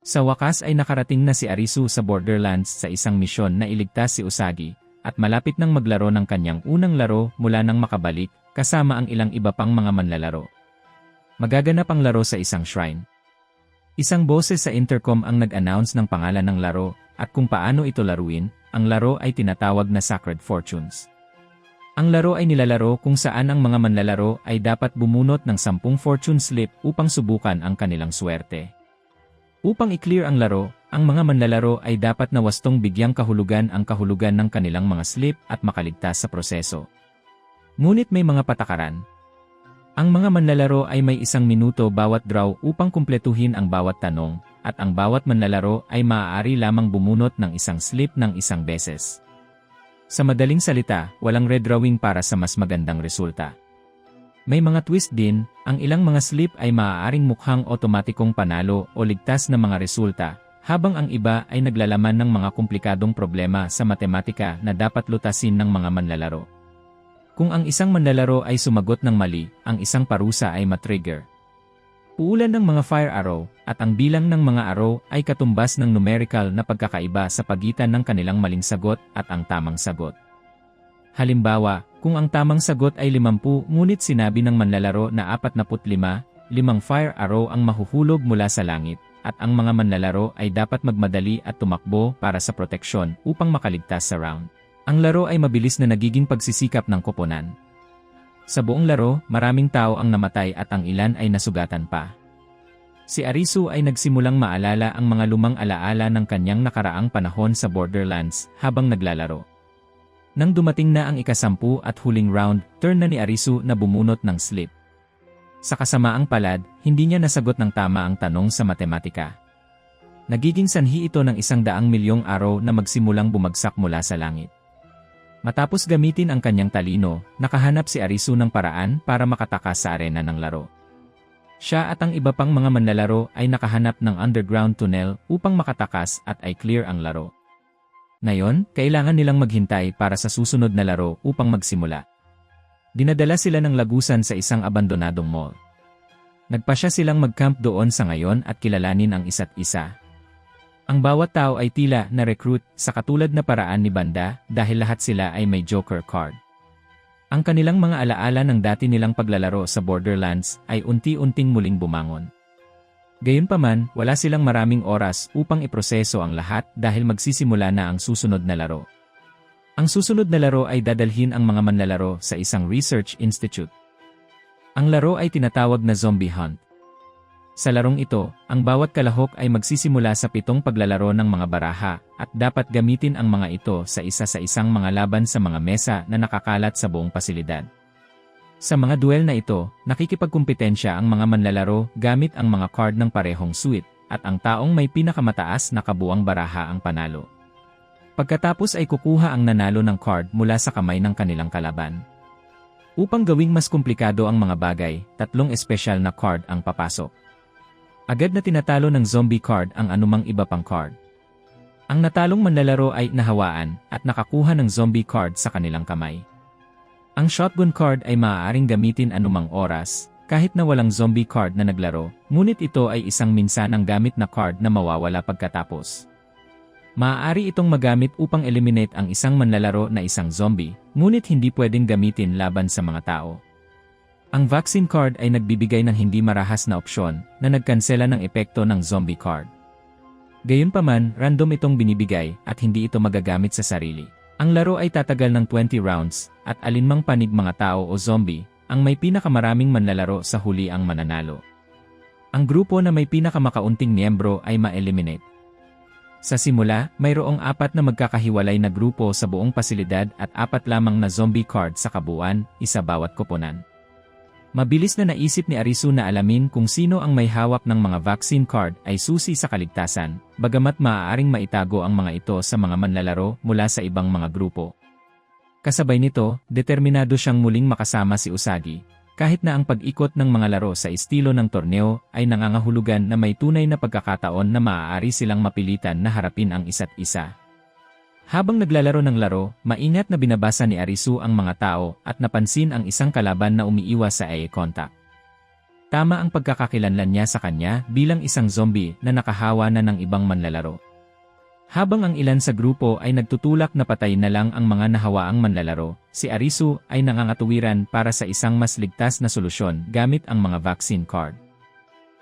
Sa wakas ay nakarating na si Arisu sa Borderlands sa isang misyon na iligtas si Usagi, at malapit nang maglaro ng kanyang unang laro mula nang makabalik, kasama ang ilang iba pang mga manlalaro. Magaganap ang laro sa isang shrine. Isang boses sa intercom ang nag-announce ng pangalan ng laro, at kung paano ito laruin. Ang laro ay tinatawag na Sacred Fortunes. Ang laro ay nilalaro kung saan ang mga manlalaro ay dapat bumunot ng 10 fortune slip upang subukan ang kanilang swerte. Upang i-clear ang laro, ang mga manlalaro ay dapat na wastong bigyang kahulugan ang kahulugan ng kanilang mga slip at makaligtas sa proseso. Ngunit may mga patakaran. Ang mga manlalaro ay may 1 minuto bawat draw upang kumpletuhin ang bawat tanong, at ang bawat manlalaro ay maaari lamang bumunot ng 1 slip ng 1 beses. Sa madaling salita, walang redrawing para sa mas magandang resulta. May mga twist din, ang ilang mga slip ay maaaring mukhang otomatikong panalo o ligtas na mga resulta, habang ang iba ay naglalaman ng mga komplikadong problema sa matematika na dapat lutasin ng mga manlalaro. Kung ang isang manlalaro ay sumagot ng mali, ang isang parusa ay matrigger. Uulan ng mga fire arrow, at ang bilang ng mga arrow ay katumbas ng numerical na pagkakaiba sa pagitan ng kanilang maling sagot at ang tamang sagot. Halimbawa, kung ang tamang sagot ay 50 ngunit sinabi ng manlalaro na 45, 5 fire arrow ang mahuhulog mula sa langit, at ang mga manlalaro ay dapat magmadali at tumakbo para sa proteksyon upang makaligtas sa round. Ang laro ay mabilis na nagiging pagsisikap ng koponan. Sa buong laro, maraming tao ang namatay at ang ilan ay nasugatan pa. Si Arisu ay nagsimulang maalala ang mga lumang alaala ng kanyang nakaraang panahon sa Borderlands habang naglalaro. Nang dumating na ang ika-10 at huling round, turn na ni Arisu na bumunot ng slip. Sa kasamaang palad, hindi niya nasagot ng tama ang tanong sa matematika. Nagiging sanhi ito ng 100 milyong araw na magsimulang bumagsak mula sa langit. Matapos gamitin ang kanyang talino, nakahanap si Arisu ng paraan para makatakas sa arena ng laro. Siya at ang iba pang mga manlalaro ay nakahanap ng underground tunnel upang makatakas at ay clear ang laro. Ngayon, kailangan nilang maghintay para sa susunod na laro upang magsimula. Dinadala sila ng lagusan sa isang abandonadong mall. Nagpasya silang mag-camp doon sa ngayon at kilalanin ang isa't isa. Ang bawat tao ay tila na recruit sa katulad na paraan ni Banda dahil lahat sila ay may Joker card. Ang kanilang mga alaala ng dati nilang paglalaro sa Borderlands ay unti-unting muling bumangon. Gayunpaman, wala silang maraming oras upang iproseso ang lahat dahil magsisimula na ang susunod na laro. Ang susunod na laro ay dadalhin ang mga manlalaro sa isang research institute. Ang laro ay tinatawag na Zombie Hunt. Sa larong ito, ang bawat kalahok ay magsisimula sa 7 paglalaro ng mga baraha at dapat gamitin ang mga ito sa isang mga laban sa mga mesa na nakakalat sa buong pasilidad. Sa mga duel na ito, nakikipagkumpetensya ang mga manlalaro gamit ang mga card ng parehong suit at ang taong may pinakamataas na kabuang baraha ang panalo. Pagkatapos ay kukuha ang nanalo ng card mula sa kamay ng kanilang kalaban. Upang gawing mas komplikado ang mga bagay, 3 espesyal na card ang papasok. Agad na tinatalo ng zombie card ang anumang iba pang card. Ang natalong manlalaro ay nahawaan at nakakuha ng zombie card sa kanilang kamay. Ang shotgun card ay maaaring gamitin anumang oras, kahit na walang zombie card na naglaro, ngunit ito ay isang minsanang gamit na card na mawawala pagkatapos. Maaari itong magamit upang eliminate ang isang manlalaro na isang zombie, ngunit hindi pwedeng gamitin laban sa mga tao. Ang vaccine card ay nagbibigay ng hindi marahas na opsyon na nagkansela ng epekto ng zombie card. Gayunpaman, random itong binibigay at hindi ito magagamit sa sarili. Ang laro ay tatagal ng 20 rounds at alinmang panig mga tao o zombie, ang may pinakamaraming manlalaro sa huli ang mananalo. Ang grupo na may pinakamakaunting miyembro ay ma-eliminate. Sa simula, mayroong 4 na magkakahiwalay na grupo sa buong pasilidad at 4 lamang na zombie card sa kabuuan, isa bawat koponan. Mabilis na naisip ni Arisu na alamin kung sino ang may hawak ng mga vaccine card ay susi sa kaligtasan, bagamat maaaring maitago ang mga ito sa mga manlalaro mula sa ibang mga grupo. Kasabay nito, determinado siyang muling makasama si Usagi, kahit na ang pag-ikot ng mga laro sa estilo ng torneo ay nangangahulugan na may tunay na pagkakataon na maaari silang mapilitan na harapin ang isa't isa. Habang naglalaro ng laro, maingat na binabasa ni Arisu ang mga tao at napansin ang isang kalaban na umiiwas sa eye contact. Tama ang pagkakakilanlan niya sa kanya bilang isang zombie na nakahawa na ng ibang manlalaro. Habang ang ilan sa grupo ay nagtutulak na patay na lang ang mga nahawaang manlalaro, si Arisu ay nangangatuwiran para sa isang mas ligtas na solusyon gamit ang mga vaccine card.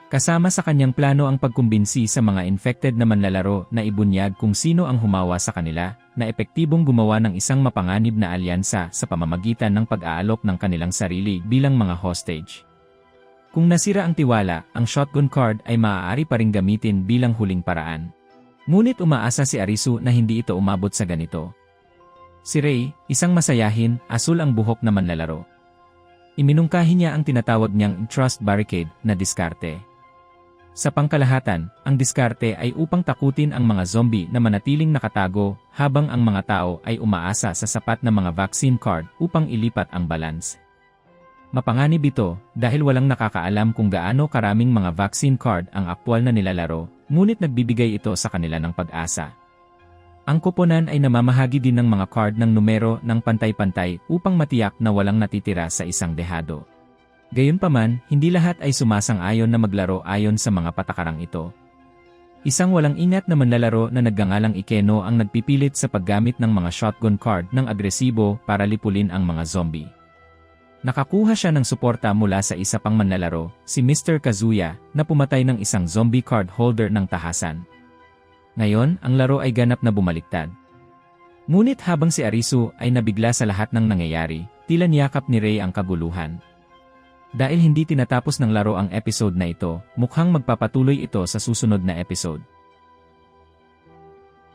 Kasama sa kanyang plano ang pagkumbinsi sa mga infected na manlalaro na ibunyag kung sino ang humawa sa kanila, na epektibong gumawa ng isang mapanganib na alyansa sa pamamagitan ng pag-aalok ng kanilang sarili bilang mga hostage. Kung nasira ang tiwala, ang shotgun card ay maaari pa ring gamitin bilang huling paraan. Ngunit umaasa si Arisu na hindi ito umabot sa ganito. Si Ray, isang masayahin, asul ang buhok na manlalaro. Iminungkahi niya ang tinatawag niyang Trust Barricade na diskarte. Sa pangkalahatan, ang diskarte ay upang takutin ang mga zombie na manatiling nakatago habang ang mga tao ay umaasa sa sapat na mga vaccine card upang ilipat ang balance. Mapanganib ito dahil walang nakakaalam kung gaano karaming mga vaccine card ang aktwal na nilalaro, ngunit nagbibigay ito sa kanila ng pag-asa. Ang koponan ay namamahagi din ng mga card ng numero ng pantay-pantay upang matiyak na walang natitira sa isang dehado. Gayunpaman, hindi lahat ay sumasang-ayon na maglaro ayon sa mga patakarang ito. Isang walang ingat na manlalaro na nagngangalang Ikeno ang nagpipilit sa paggamit ng mga shotgun card ng agresibo para lipulin ang mga zombie. Nakakuha siya ng suporta mula sa isa pang manlalaro, si Mr. Kazuya, na pumatay ng isang zombie card holder ng tahasan. Ngayon, ang laro ay ganap na bumaliktad. Ngunit habang si Arisu ay nabigla sa lahat ng nangyayari, tila niyakap ni Ray ang kaguluhan. Dahil hindi tinatapos ng laro ang episode na ito, mukhang magpapatuloy ito sa susunod na episode.